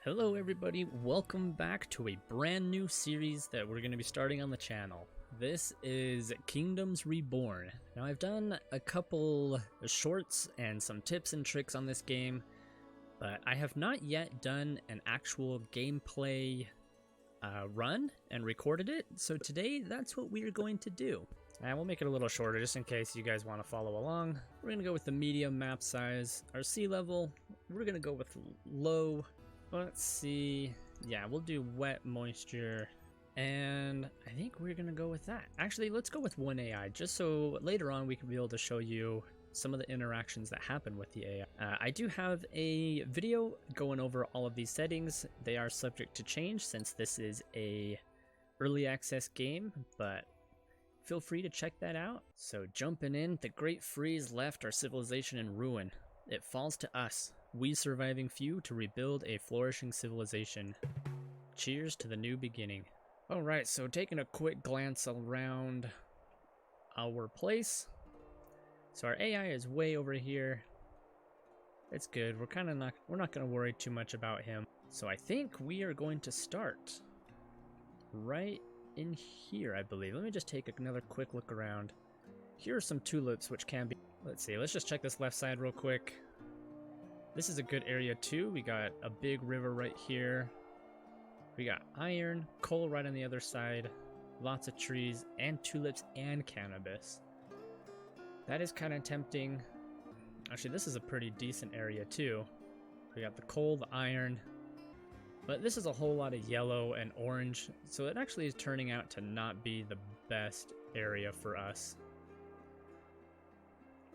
Hello everybody, welcome back to a brand new series that we're going to be starting on the channel. This is Kingdoms Reborn. Now I've done a couple shorts and some tips and tricks on this game, but I have not yet done an actual gameplay run and recorded it, so today that's what we're going to do. And we'll make it a little shorter just in case you guys want to follow along. We're going to go with the medium map size. Our sea level, we're going to go with low. Let's see. Yeah, we'll do wet, moisture, and I think we're gonna go with that. Actually, let's go with 1 AI, just so later on we can be able to show you some of the interactions that happen with the AI. I do have a video going over all of these settings. They are subject to change since this is a early access game, but feel free to check that out. So jumping in, the Great Freeze left our civilization in ruin. It falls to us, we surviving few, to rebuild a flourishing civilization. Cheers to the new beginning. Alright, so taking a quick glance around our place. So our AI is way over here. It's good, we're not gonna worry too much about him. So I think we are going to start right in here, I believe. Let me just take another quick look around. Here are some tulips which can be... Let's see, let's just check this left side real quick. This is a good area too. We got a big river right here. We got iron, coal right on the other side, lots of trees, and tulips and cannabis. That is kind of tempting. Actually, this is a pretty decent area too. We got the coal, the iron, but this is a whole lot of yellow and orange, so it actually is turning out to not be the best area for us.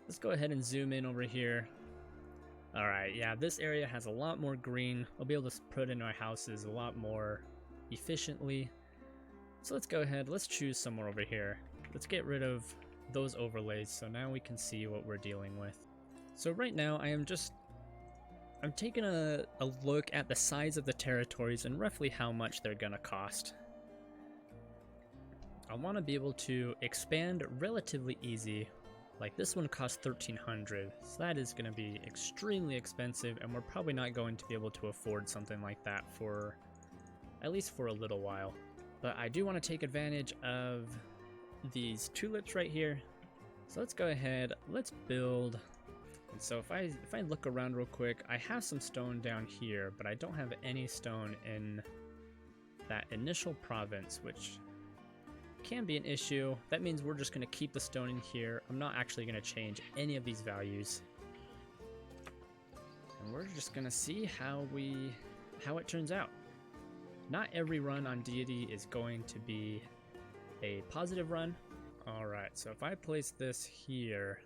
Let's go ahead and zoom in over here. Alright, yeah, this area has a lot more green. We'll be able to put in our houses a lot more efficiently. So let's go ahead, let's choose somewhere over here. Let's get rid of those overlays so now we can see what we're dealing with. So right now I'm taking a look at the size of the territories and roughly how much they're gonna cost. I want to be able to expand relatively easy. Like this one costs 1,300, so that is going to be extremely expensive, and we're probably not going to be able to afford something like that for at least for a little while. But I do want to take advantage of these tulips right here. So let's go ahead, let's build. And so if I look around real quick, I have some stone down here, but I don't have any stone in that initial province, which can be an issue. That means we're just going to keep the stone in here. I'm not actually going to change any of these values. And we're just going to see how it turns out. Not every run on Deity is going to be a positive run. Alright, so if I place this here,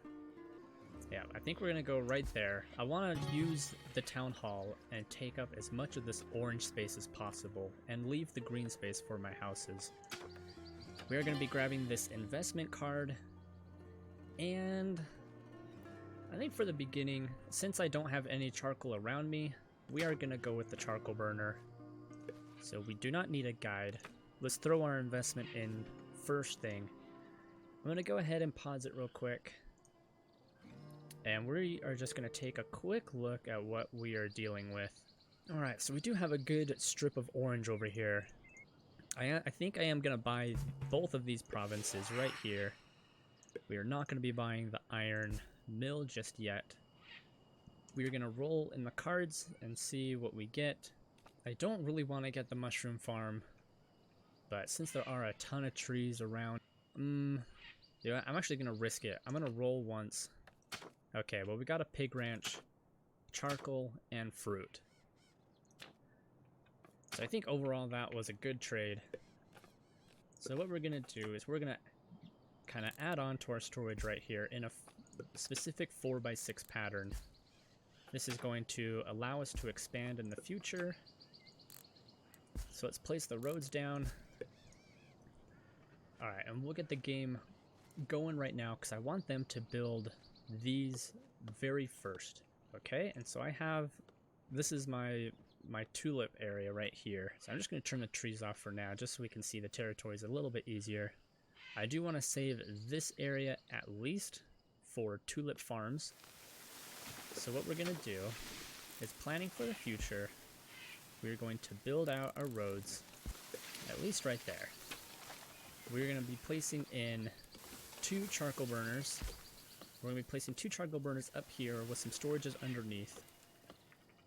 yeah, I think we're going to go right there. I want to use the town hall and take up as much of this orange space as possible and leave the green space for my houses. We are going to be grabbing this investment card, and I think for the beginning, since I don't have any charcoal around me, we are going to go with the charcoal burner. So we do not need a guide. Let's throw our investment in first thing. I'm going to go ahead and pause it real quick, and we are just going to take a quick look at what we are dealing with. Alright, so we do have a good strip of orange over here. I think I am going to buy both of these provinces right here. We are not going to be buying the iron mill just yet. We are going to roll in the cards and see what we get. I don't really want to get the mushroom farm, but since there are a ton of trees around, yeah, I'm actually going to risk it. I'm going to roll once. Okay, well we got a pig ranch, charcoal, and fruit. So I think overall that was a good trade. So what we're going to do is we're going to kind of add on to our storage right here in a specific 4x6 pattern. This is going to allow us to expand in the future. So let's place the roads down. Alright, and we'll get the game going right now because I want them to build these very first. Okay, and so I have... This is my tulip area right here. So I'm just going to turn the trees off for now, just so we can see the territories a little bit easier. I do want to save this area at least for tulip farms. So what we're going to do is planning for the future. we're going to build out our roads, at least right there. We're going to be placing in 2 charcoal burners. We're going to be placing 2 charcoal burners up here with some storages underneath.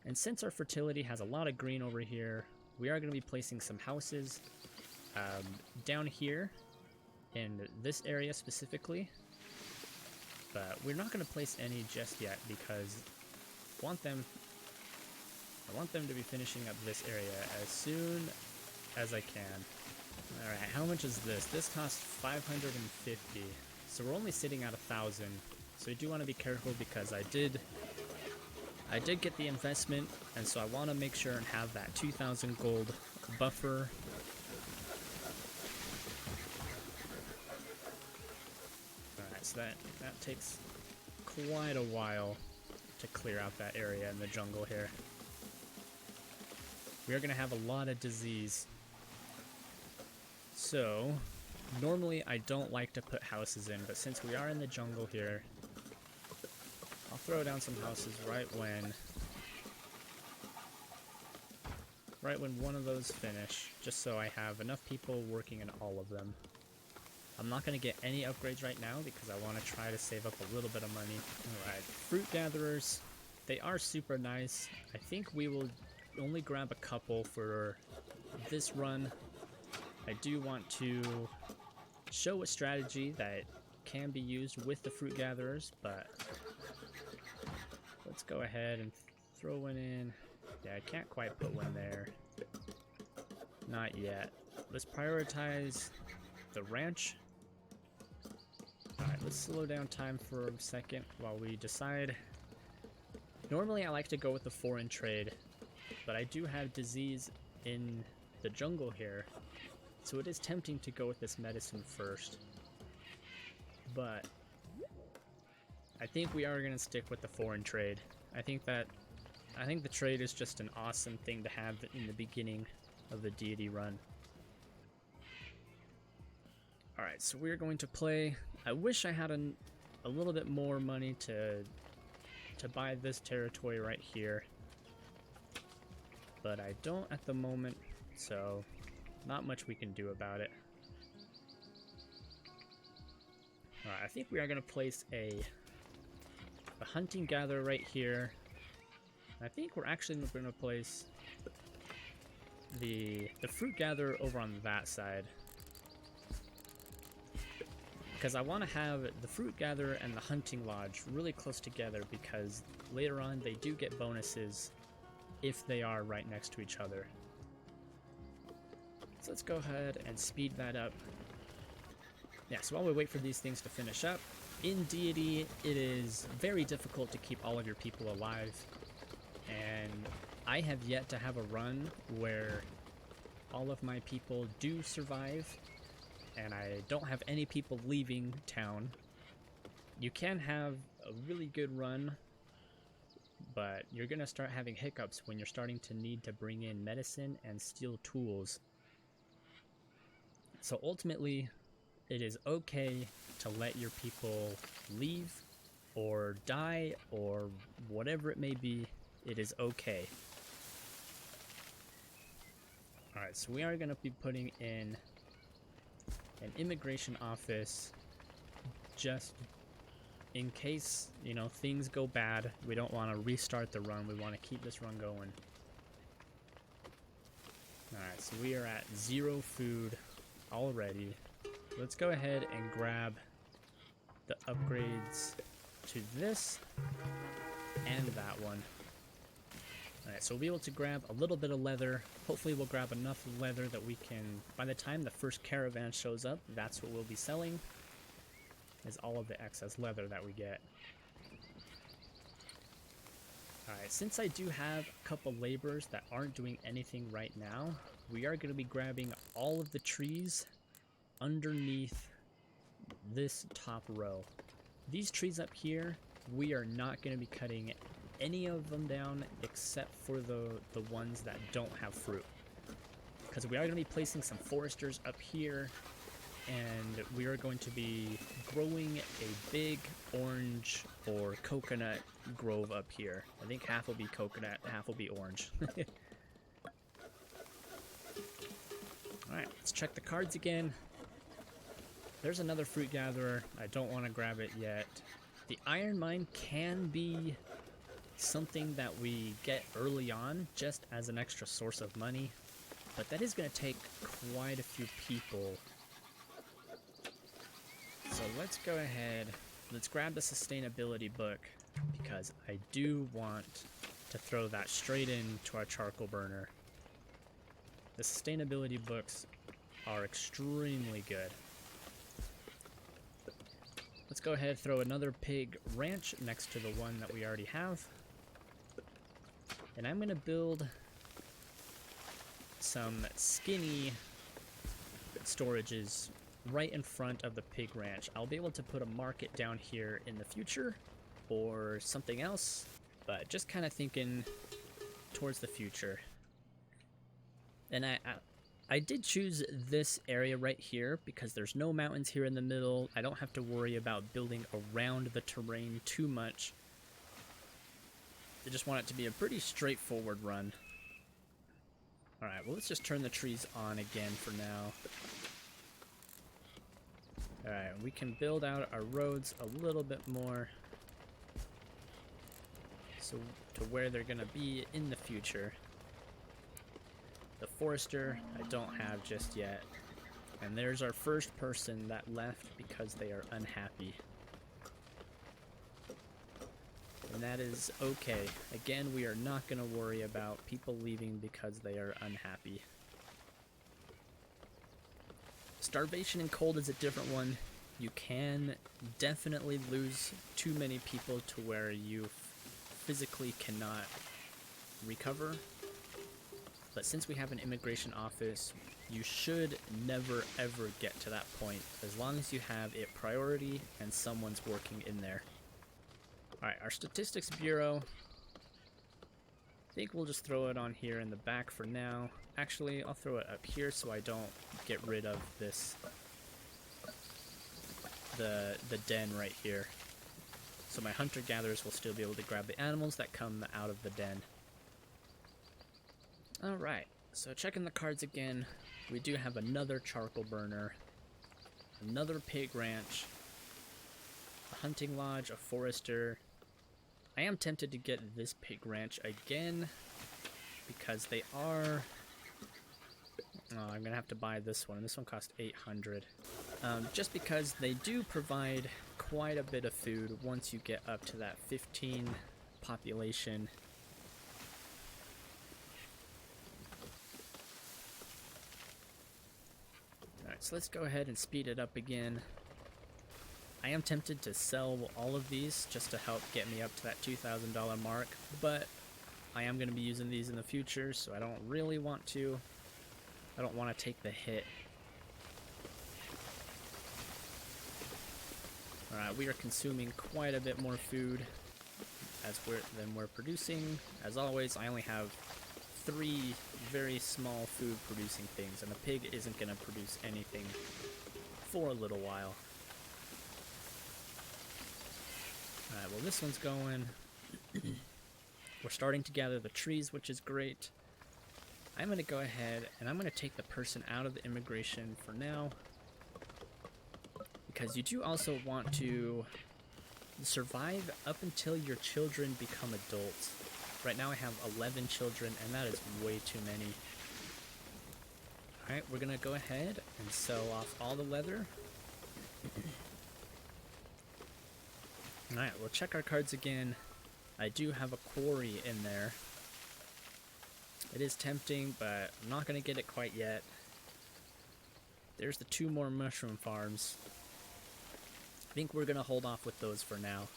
And since our fertility has a lot of green over here, we are going to be placing some houses down here in this area specifically. But we're not going to place any just yet because I want them to be finishing up this area as soon as I can. Alright, how much is this? This costs 550, so we're only sitting at 1,000. So I do want to be careful because I did get the investment, and so I want to make sure and have that 2,000 gold buffer. Alright, so that takes quite a while to clear out that area in the jungle here. We are going to have a lot of disease. So, normally I don't like to put houses in, but since we are in the jungle here, I'll throw down some houses right when one of those finish, just so I have enough people working in all of them. I'm not going to get any upgrades right now because I want to try to save up a little bit of money. Alright, fruit gatherers, they are super nice. I think we will only grab a couple for this run. I do want to show a strategy that can be used with the fruit gatherers, but let's go ahead and throw one in. Yeah, I can't quite put one there. Not yet. Let's prioritize the ranch. Alright, let's slow down time for a second while we decide. Normally I like to go with the foreign trade, but I do have disease in the jungle here, so it is tempting to go with this medicine first. But I think we are going to stick with the foreign trade. I think the trade is just an awesome thing to have in the beginning of the deity run. Alright, so we're going to play. I wish I had a little bit more money to buy this territory right here, but I don't at the moment, so not much we can do about it. Alright, I think we are going to place a hunting gatherer right here. I think we're actually going to place the fruit gatherer over on that side, because I want to have the fruit gatherer and the hunting lodge really close together, because later on they do get bonuses if they are right next to each other. So let's go ahead and speed that up. Yeah, so while we wait for these things to finish up, in Deity it is very difficult to keep all of your people alive, and I have yet to have a run where all of my people do survive and I don't have any people leaving town. You can have a really good run, but you're gonna start having hiccups when you're starting to need to bring in medicine and steal tools. So ultimately, it is okay to let your people leave or die or whatever it may be. It is okay. Alright, so we are going to be putting in an immigration office just in case, you know, things go bad. We don't want to restart the run. We want to keep this run going. Alright, so we are at 0 food already. Let's go ahead and grab the upgrades to this and that one. Alright, so we'll be able to grab a little bit of leather. Hopefully we'll grab enough leather that we can, by the time the first caravan shows up, that's what we'll be selling, is all of the excess leather that we get. Alright, since I do have a couple laborers that aren't doing anything right now, we are going to be grabbing all of the trees underneath this top row. These trees up here, we are not going to be cutting any of them down except for the ones that don't have fruit, because we are going to be placing some foresters up here, and we are going to be growing a big orange or coconut grove up here. I think half will be coconut, half will be orange. Let's check the cards again. There's another fruit gatherer. I don't want to grab it yet. The iron mine can be something that we get early on just as an extra source of money, but that is going to take quite a few people. So let's go ahead, let's grab the sustainability book, because I do want to throw that straight into our charcoal burner. The sustainability books are extremely good. Let's go ahead and throw another pig ranch next to the one that we already have. And I'm going to build some skinny storages right in front of the pig ranch. I'll be able to put a market down here in the future or something else, but just kind of thinking towards the future. And I did choose this area right here because there's no mountains here in the middle. I don't have to worry about building around the terrain too much. I just want it to be a pretty straightforward run. Alright, well, let's just turn the trees on again for now. Alright, we can build out our roads a little bit more, so to where they're going to be in the future. The forester I don't have just yet. And there's our first person that left because they are unhappy. And that is okay. Again, we are not going to worry about people leaving because they are unhappy. Starvation and cold is a different one. You can definitely lose too many people to where you physically cannot recover. But since we have an immigration office, you should never ever get to that point as long as you have it priority and someone's working in there. Alright, our statistics bureau, I think we'll just throw it on here in the back for now. Actually, I'll throw it up here so I don't get rid of this, the den right here. So my hunter-gatherers will still be able to grab the animals that come out of the den. Alright, so checking the cards again, we do have another charcoal burner, another pig ranch, a hunting lodge, a forester. I am tempted to get this pig ranch again because they are... Oh, I'm gonna have to buy this one. This one cost 800. Just because they do provide quite a bit of food once you get up to that 15 population. Alright, so let's go ahead and speed it up again. I am tempted to sell all of these just to help get me up to that $2,000 mark, but I am going to be using these in the future, so I don't really want to. I don't want to take the hit. Alright, we are consuming quite a bit more food than we're producing. As always, I only have 3 very small food producing things, and the pig isn't going to produce anything for a little while. Alright, well, this one's going. We're starting to gather the trees, which is great. I'm going to go ahead and I'm going to take the person out of the immigration for now, because you do also want to survive up until your children become adults. Right now I have 11 children, and that is way too many. Alright, we're going to go ahead and sell off all the leather. Alright, we'll check our cards again. I do have a quarry in there. It is tempting, but I'm not going to get it quite yet. There's the 2 more mushroom farms. I think we're going to hold off with those for now.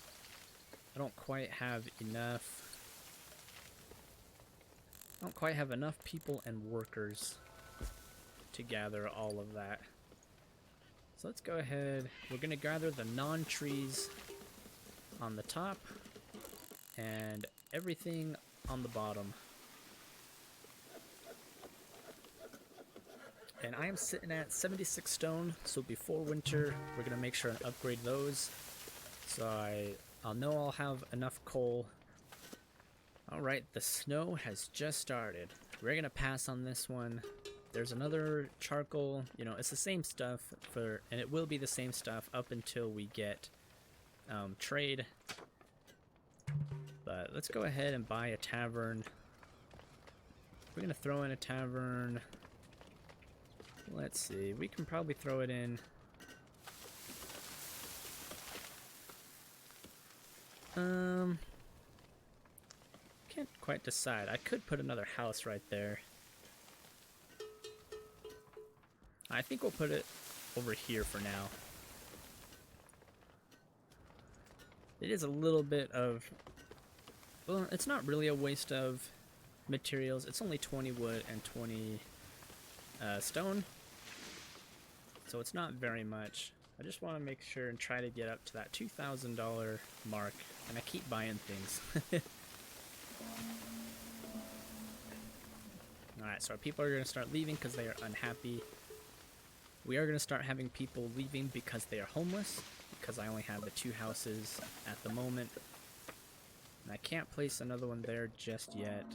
I don't quite have enough. I don't quite have enough people and workers to gather all of that. So let's go ahead. We're going to gather the non-trees on the top and everything on the bottom. And I am sitting at 76 stone, so before winter we're going to make sure and upgrade those, so I'll know I'll have enough coal. Alright, the snow has just started. We're going to pass on this one. there's another charcoal. You know, it's the same stuff and it will be the same stuff up until we get trade. But let's go ahead and buy a tavern. We're gonna throw in a tavern. Let's see, we can probably throw it in. Can't quite decide. I could put another house right there. I think we'll put it over here for now. It is a little bit of, well, it's not really a waste of materials. It's only 20 wood and 20 stone, so it's not very much. I just want to make sure and try to get up to that $2,000 mark, and I keep buying things. Alright, so our people are going to start leaving because they are unhappy. We are going to start having people leaving because they are homeless, because I only have the 2 houses at the moment. And I can't place another one there just yet.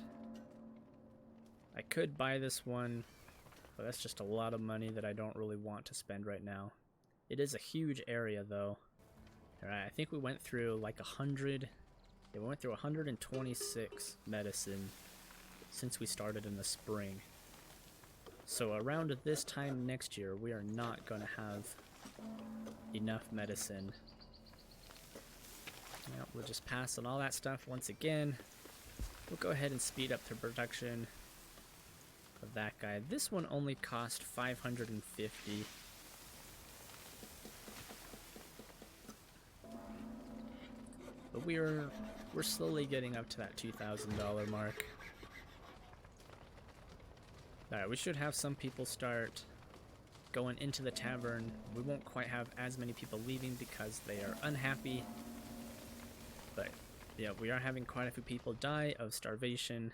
I could buy this one, but that's just a lot of money that I don't really want to spend right now. It is a huge area though. Alright, I think we went through like 100, yeah, we went through 126 medicine since we started in the spring. So around this time next year, we are not going to have enough medicine. Yeah, we'll just pass on all that stuff once again. We'll go ahead and speed up the production of that guy. This one only cost 550. But we're slowly getting up to that $2,000 mark. Alright, we should have some people start going into the tavern. We won't quite have as many people leaving because they are unhappy. But yeah, we are having quite a few people die of starvation,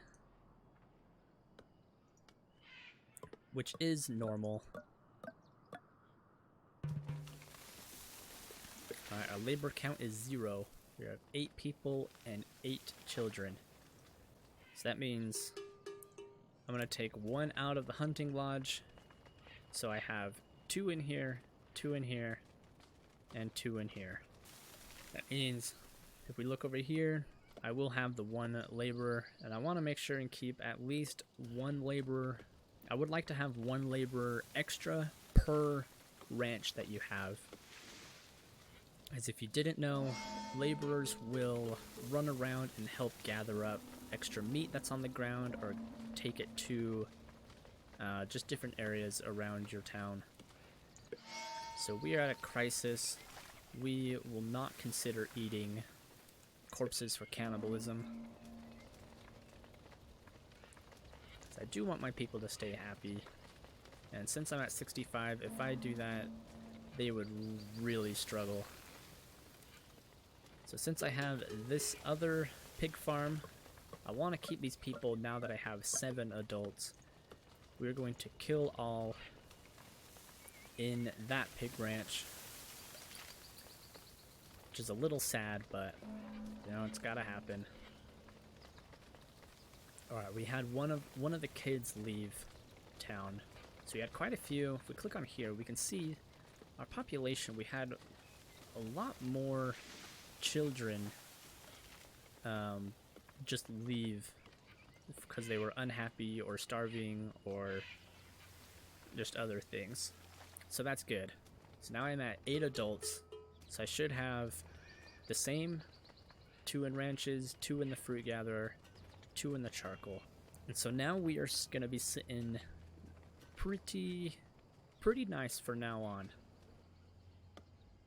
which is normal. Alright, our labor count is 0. We have 8 people and 8 children. So that means I'm going to take 1 out of the hunting lodge. So I have 2 in here, 2 in here, and 2 in here. That means if we look over here, I will have the 1 laborer, and I want to make sure and keep at least 1 laborer. I would like to have 1 laborer extra per ranch that you have. As if you didn't know, laborers will run around and help gather up extra meat that's on the ground or take it to just different areas around your town. So we are at a crisis. We will not consider eating corpses for cannibalism. So I do want my people to stay happy. And since I'm at 65, if I do that, they would really struggle. So since I have this other pig farm, I want to keep these people now that I have 7 adults. We're going to kill all in that pig ranch, which is a little sad, but you know, it's gotta happen. Alright, we had one of the kids leave town. So we had quite a few. If we click on here, we can see our population. We had a lot more children just leave because they were unhappy or starving or just other things. So that's good. So now I'm at 8 adults. So I should have the same 2 in ranches, 2 in the fruit gatherer, 2 in the charcoal. And so now we are going to be sitting pretty nice for now on.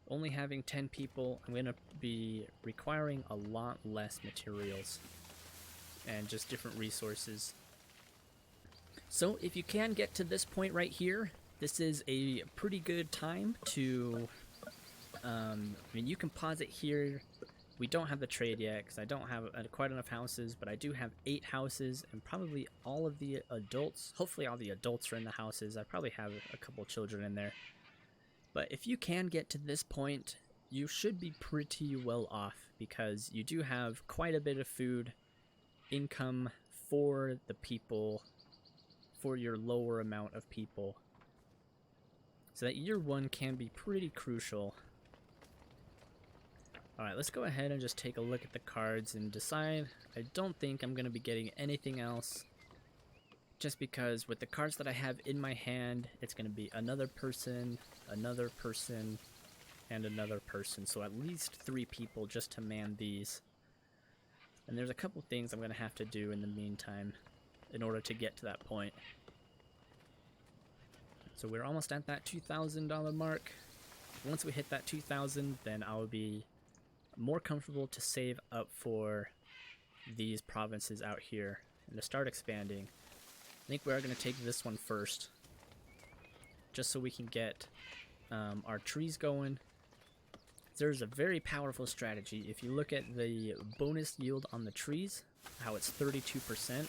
Only having 10 people, I'm going to be requiring a lot less materials and just different resources. So if you can get to this point right here, this is a pretty good time to, I mean, you can pause it here. We don't have the trade yet because I don't have quite enough houses, but I do have 8 houses and probably all of the adults. Hopefully all the adults are in the houses. I probably have a couple children in there. But if you can get to this point, you should be pretty well off because you do have quite a bit of food income for the people for your lower amount of people. So that year 1 can be pretty crucial. Alright, let's go ahead and just take a look at the cards and decide. I don't think I'm going to be getting anything else. Just because with the cards that I have in my hand, it's going to be another person, and another person. So at least 3 people just to man these. And there's a couple things I'm going to have to do in the meantime in order to get to that point. So we're almost at that $2,000 mark. Once we hit that 2,000, then I'll be more comfortable to save up for these provinces out here and to start expanding. I think we're going to take this one first, just so we can get our trees going. There's a very powerful strategy. If you look at the bonus yield on the trees, how it's 32%.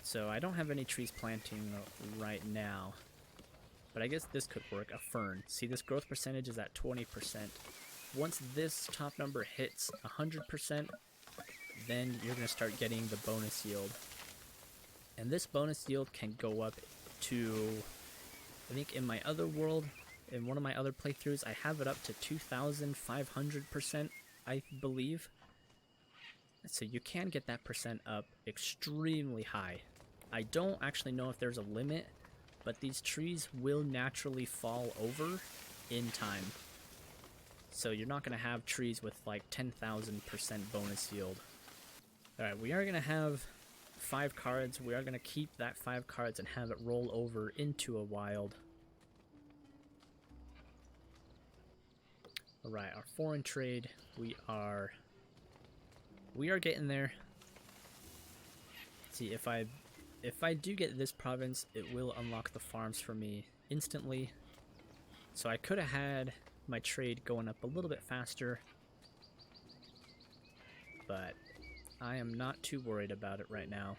So I don't have any trees planting right now, but I guess this could work. A fern. See, this growth percentage is at 20%. Once this top number hits 100%, then you're going to start getting the bonus yield. And this bonus yield can go up to, I think in my other world, in one of my other playthroughs, I have it up to 2,500%, I believe. So you can get that percent up extremely high. I don't actually know if there's a limit, but these trees will naturally fall over in time. So you're not going to have trees with like 10,000% bonus yield. Alright, we are going to have 5 cards. We are going to keep that 5 cards and have it roll over into a wild. Alright, our foreign trade, we are getting there. See, if I do get this province, it will unlock the farms for me instantly. So I could have had my trade going up a little bit faster, but I am not too worried about it right now.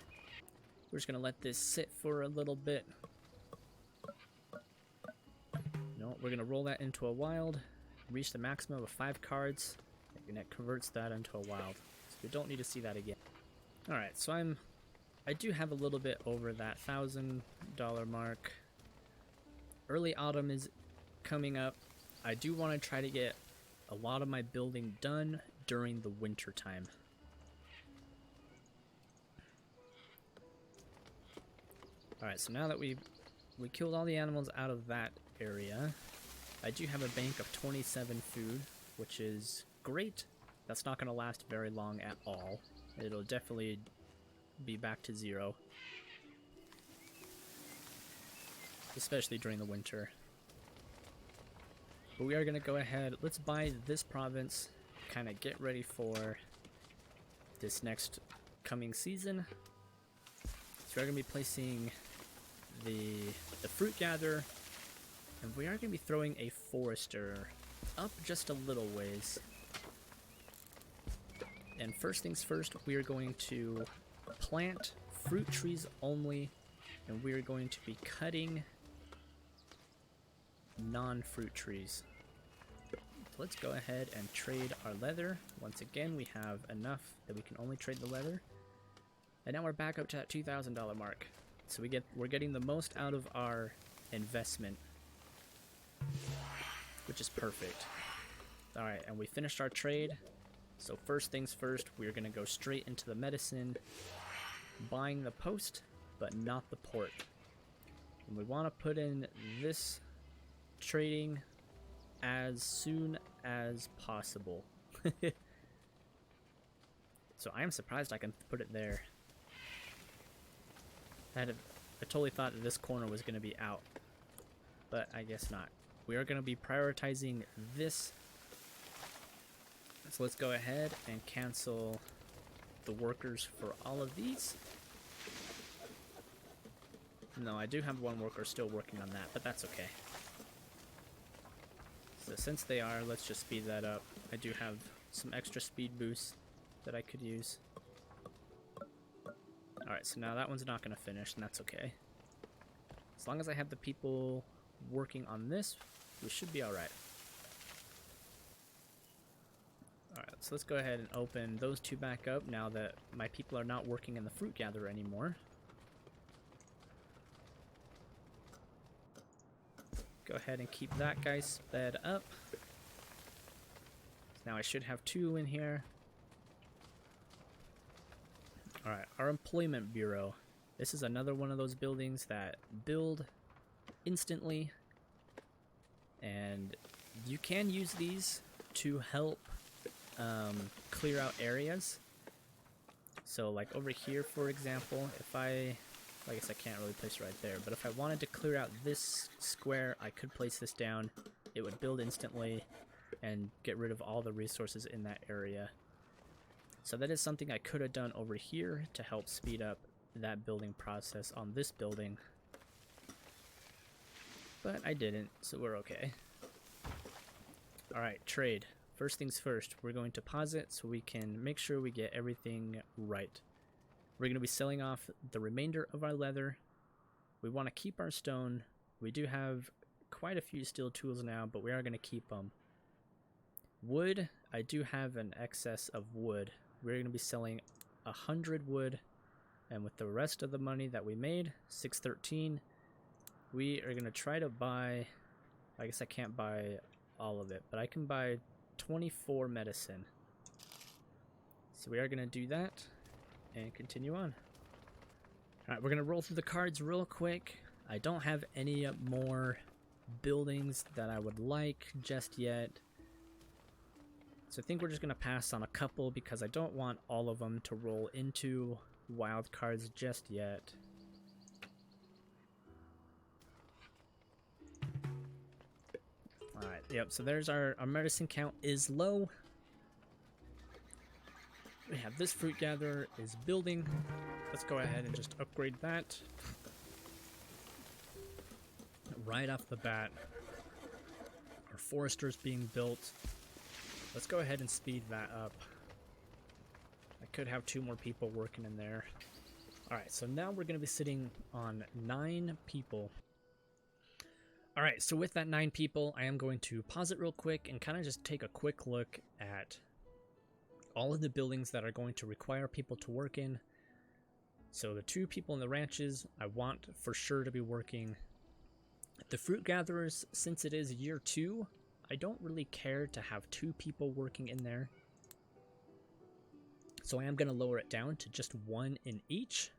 We're just gonna let this sit for a little bit. No, we're gonna roll that into a wild, reach the maximum of 5 cards, and it converts that into a wild. So we don't need to see that again. Alright, so I do have a little bit over that $1,000 mark. Early autumn is coming up. I do want to try to get a lot of my building done during the winter time. Alright, so now that we killed all the animals out of that area, I do have a bank of 27 food, which is great. That's not going to last very long at all. It'll definitely be back to 0. Especially during the winter. But we are going to go ahead, let's buy this province, kind of get ready for this next coming season. So we're going to be placing the fruit gatherer, and we are going to be throwing a forester up just a little ways. And first things first, we are going to plant fruit trees only, and we are going to be cutting non-fruit trees. So let's go ahead and trade our leather. Once again, we have enough that we can only trade the leather. And now we're back up to that $2,000 mark. So we're getting the most out of our investment, which is perfect. Alright, and we finished our trade. So first things first, we're going to go straight into the medicine, buying the post, but not the port. And we want to put in this trading as soon as possible. So I am surprised I can put it there. I totally thought that this corner was going to be out, but I guess not. We are going to be prioritizing this. So let's go ahead and cancel the workers for all of these. No, I do have one worker still working on that, but that's okay. So since they are, let's just speed that up. I do have some extra speed boosts that I could use. Alright, so now that one's not going to finish, and that's okay. As long as I have the people working on this, we should be alright. Alright, so let's go ahead and open those 2 back up now that my people are not working in the fruit gatherer anymore. Go ahead and keep that guy sped up. Now I should have 2 in here. Alright, our employment bureau. This is another one of those buildings that build instantly. And you can use these to help clear out areas. So like over here, for example, if I guess I can't really place it right there, but if I wanted to clear out this square, I could place this down. It would build instantly and get rid of all the resources in that area. So that is something I could have done over here to help speed up that building process on this building. But I didn't, so we're okay. Alright, trade. First things first, we're going to pause it so we can make sure we get everything right. We're going to be selling off the remainder of our leather. We want to keep our stone. We do have quite a few steel tools now, but we are going to keep them. Wood, I do have an excess of wood. We're going to be selling 100 wood, and with the rest of the money that we made, 613, we are going to try to buy, I guess I can't buy all of it, but I can buy 24 medicine. So we are going to do that and continue on. Alright, we're going to roll through the cards real quick. I don't have any more buildings that I would like just yet. So I think we're just going to pass on a couple because I don't want all of them to roll into wild cards just yet. Alright, yep, so there's our medicine count is low. We have this fruit gatherer is building. Let's go ahead and just upgrade that. Right off the bat. Our forester's being built. Let's go ahead and speed that up. I could have 2 more people working in there. Alright, so now we're going to be sitting on 9 people. Alright, so with that 9 people, I am going to pause it real quick and kind of just take a quick look at all of the buildings that are going to require people to work in. So the 2 people in the ranches, I want for sure to be working. The fruit gatherers, since it is year 2, I don't really care to have 2 people working in there. So I am going to lower it down to just 1 in each.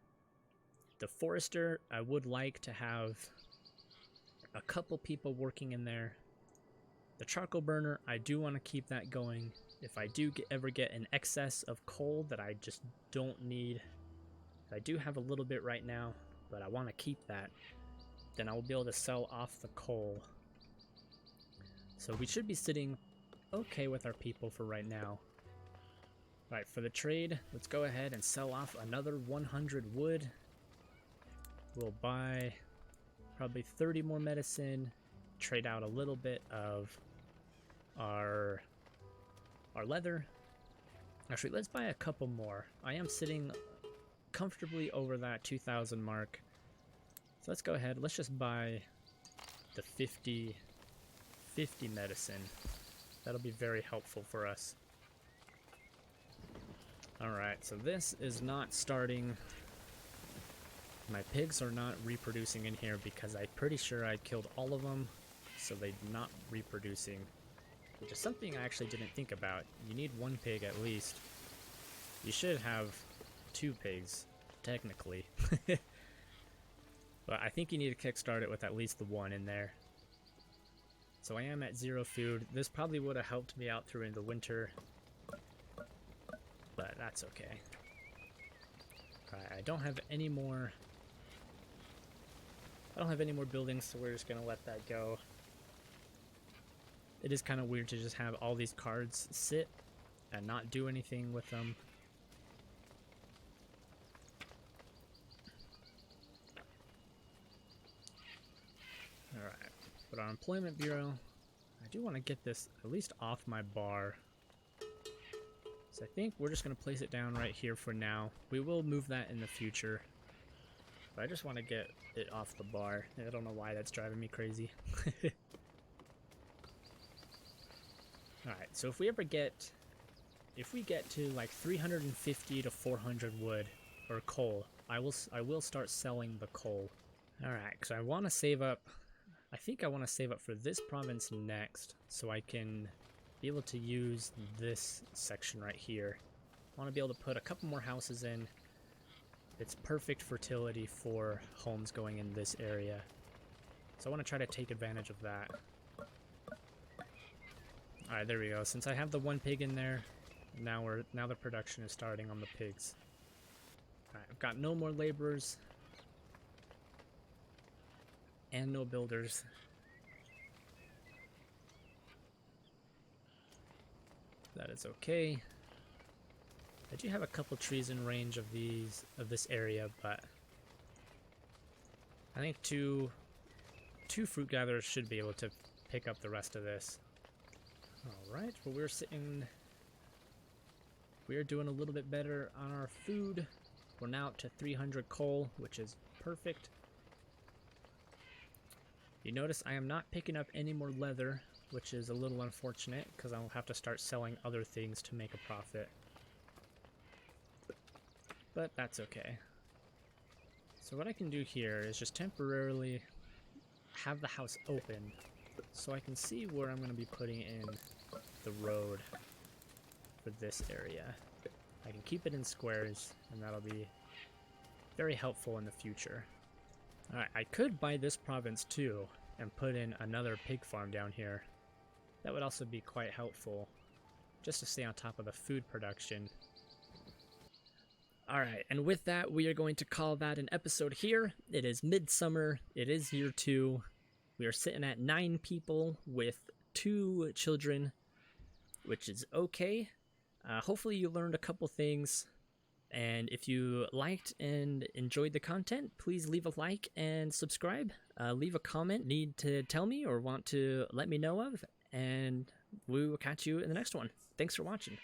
The forester, I would like to have a couple people working in there. The charcoal burner, I do want to keep that going. If I do ever get an excess of coal that I just don't need, I do have a little bit right now, but I want to keep that, then I will be able to sell off the coal. So we should be sitting okay with our people for right now. Alright, for the trade, let's go ahead and sell off another 100 wood. We'll buy probably 30 more medicine, trade out a little bit of our leather. Actually, let's buy a couple more. I am sitting comfortably over that 2,000 mark. So let's go ahead, let's just buy the 50 medicine. That'll be very helpful for us. Alright, so this is not starting. My pigs are not reproducing in here because I'm pretty sure I killed all of them, so they're not reproducing. Which is something I actually didn't think about. You need 1 pig at least. You should have 2 pigs, technically. But I think you need to kickstart it with at least the 1 in there. So I am at 0 food. This probably would have helped me out through the winter, but that's okay. Alright, I don't have any more buildings, so we're just gonna let that go. It is kind of weird to just have all these cards sit and not do anything with them. Alright, but our employment bureau, I do want to get this at least off my bar. So I think we're just going to place it down right here for now. We will move that in the future. But I just want to get it off the bar. I don't know why that's driving me crazy. Alright, so if we get to like 350 to 400 wood or coal, I will start selling the coal. Alright, so I want to save up I think I want to save up for this province next, so I can be able to use this section right here. I want to be able to put a couple more houses in. It's perfect fertility for homes going in this area. So I want to try to take advantage of that. Alright, there we go. Since I have the one pig in there, now the production is starting on the pigs. Alright, I've got no more laborers. And no builders. That is okay. I do have a couple trees in range of this area, but I think two fruit gatherers should be able to pick up the rest of this. Alright, well we're doing a little bit better on our food. We're now up to 300 coal, which is perfect. You notice I am not picking up any more leather, which is a little unfortunate because I'll have to start selling other things to make a profit. But that's okay. So what I can do here is just temporarily have the house open so I can see where I'm going to be putting in the road for this area. I can keep it in squares, and that'll be very helpful in the future. Alright, I could buy this province too and put in another pig farm down here. That would also be quite helpful, just to stay on top of the food production. Alright, and with that, we are going to call that an episode here. It is midsummer, it is year 2. We are sitting at 9 people with 2 children, which is okay. Hopefully you learned a couple things. And if you liked and enjoyed the content, please leave a like and subscribe. Leave a comment need to tell me or want to let me know of, and we will catch you in the next one. Thanks for watching.